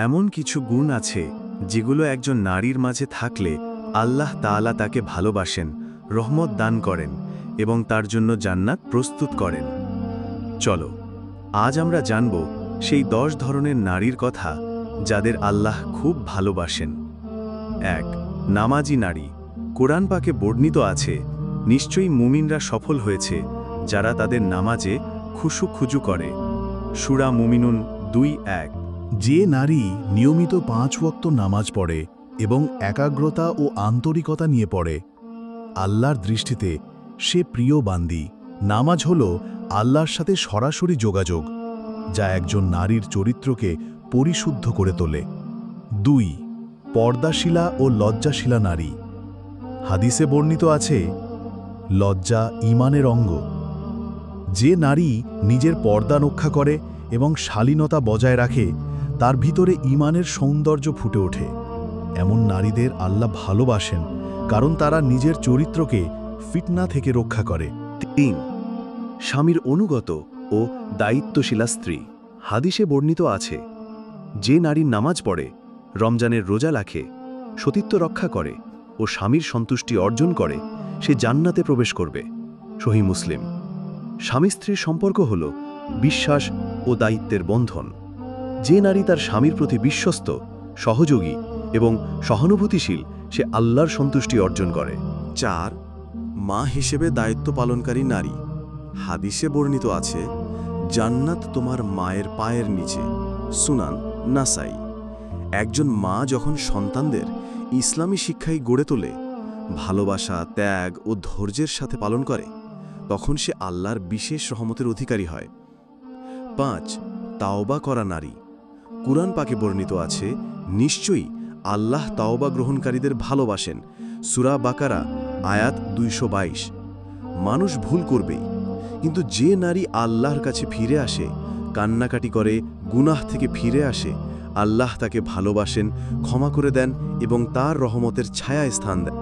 এমন কিছু গুণ আছে যেগুলো একজন নারীর মাঝে থাকলে আল্লাহ তাআলা তাকে ভালোবাসেন, রহমত দান করেন এবং তার জন্য জান্নাত প্রস্তুত করেন। চলো আজ আমরা জানব সেই 10 ধরনের নারীর কথা যাদের আল্লাহ খুব ভালোবাসেন। 1. নামাজি নারী। কোরআন পাকে বর্ণিত আছে, নিশ্চয়ই মুমিনরা সফল হয়েছে যারা তাদের নামাজে খুশু করে। সূরা মুমিনুন 2:1। যে নারী নিয়মিত 5 ওয়াক্ত নামাজ পড়ে এবং একাগ্রতা ও আন্তরিকতা নিয়ে পড়ে, আল্লাহর দৃষ্টিতে সে প্রিয় বান্দি। নামাজ হল আল্লাহর সাথে সরাসরি যোগাযোগ, যা একজন নারীর চরিত্রকে পরিশুদ্ধ করে তোলে। 2. পর্দাশীলা ও লজ্জাশীলা নারী। হাদিসে বর্ণিত আছে, লজ্জা ঈমানের অঙ্গ। যে নারী নিজের পর্দা রক্ষা করে এবং শালীনতা বজায় রাখে, তার ভিতরে ঈমানের সৌন্দর্য ফুটে ওঠে। এমন নারীদের আল্লাহ ভালোবাসেন, কারণ তারা নিজের চরিত্রকে ফিতনা থেকে রক্ষা করে। 3. স্বামীর অনুগত ও দায়িত্বশীলা স্ত্রী। হাদিসে বর্ণিত আছে, যে নারীর নামাজ পড়ে, রমজানের রোজা রাখে, সতীত্ব রক্ষা করে ও স্বামীর সন্তুষ্টি অর্জন করে, সে জান্নাতে প্রবেশ করবে। সহিহ মুসলিম। স্বামী স্ত্রীর সম্পর্ক হল বিশ্বাস ও দায়িত্বের বন্ধন। যে নারী তার স্বামীর প্রতি বিশ্বস্ত, সহযোগী এবং সহানুভূতিশীল, সে আল্লাহর সন্তুষ্টি অর্জন করে। 4. মা হিসেবে দায়িত্ব পালনকারী নারী। হাদিসে বর্ণিত আছে, জান্নাত তোমার মায়ের পায়ের নিচে। সুনান নাসাই। একজন মা যখন সন্তানদের ইসলামী শিক্ষায় গড়ে তোলে, ভালোবাসা, ত্যাগ ও ধৈর্যের সাথে পালন করে, তখন সে আল্লাহর বিশেষ রহমতের অধিকারী হয়। 5. তাওবা করা নারী। কুরআন পাকে বর্ণিত আছে, নিশ্চয়ই আল্লাহ তাওবা গ্রহণকারীদের ভালোবাসেন। সূরা বাকারা আয়াত 222। মানুষ ভুল করবেই, কিন্তু যে নারী আল্লাহর কাছে ফিরে আসে, কান্নাকাটি করে, গুনাহ থেকে ফিরে আসে, আল্লাহ তাকে ভালোবাসেন, ক্ষমা করে দেন এবং তার রহমতের ছায়ায় স্থান দেন।